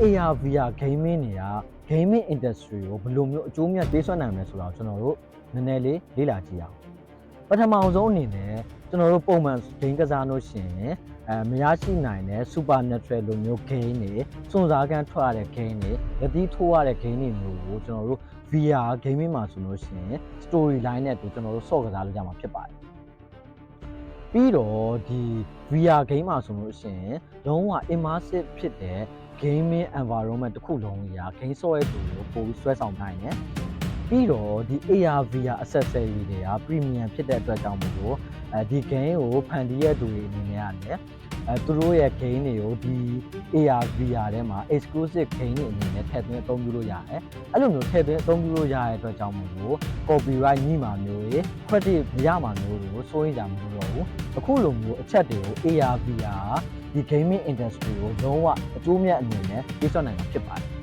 AR VR gaming တွေက gaming industry ကိုဘယ်လိုမျိုးအကျိုးမြတ်ပေးစွမ်းနိုင်မလဲဆိုတော့ကျွန်တော်တို့နည်းနည်းလေးလေ့လာကြည့်အောင်ပထမဆုံးအနေနဲ့ကျွန်တော်တို့ပုံမှန် game ကစားလို့ရှိရင်မရရှိနိုင်တဲ့ supernatural လိုမျိုး game တွေစွန့်စားခန်းထွက်ရတဲ့ game တွေယတိထိုးရတဲ့ game တွေမျိုးကိုကျွန်တော်တို့ VR gaming မှာဆိုလို့ရှိရင် story line နဲ့တူကျွန်တော်တို့ဆော့ကစားလို့ရမှာဖြစ်ပါတယ်ပြီးတော့ဒီ VR game မှာဆိုလို့ရှိရင်လုံးဝ immersive ဖြစ်တဲ့ gaming environment တစ်ခုလုံးကြီးက game ဆော့ရဲ့သူကိုပို့ပြီးဆွဲဆောင်နိုင်တယ်ပြီးတော့ဒီ AR VR accessory တွေက premium ဖြစ်တဲ့အတွက်ကြောင့်မို့လို့ဒီ game ကိုဖန်တီးရတဲ့သူတွေအနေနဲ့ရတယ်သူတို့ရဲ့ game တွေကိုဒီ AR VR ထဲမှာ exclusive game တွေအနေနဲ့ထည့်သွင်းအသုံးပြုလို့ရတယ်အဲ့လိုမျိုးထည့်သွင်းအသုံးပြုလို့ရတဲ့အတွက်ကြောင့်မို့လို့ copyright ညှိမှာမျိုးတွေ credit မရမှာမျိုးတွေကိုစိုးရိမ်ကြမလို့တော့ဘူးအခုလိုမျိုးအချက်တွေကို AR VR ဒီ gaming industry ကိုလုံးဝအကျိုးမြတ်အနေနဲ့ပြည့်စုံနိုင်မှာဖြစ်ပါတယ်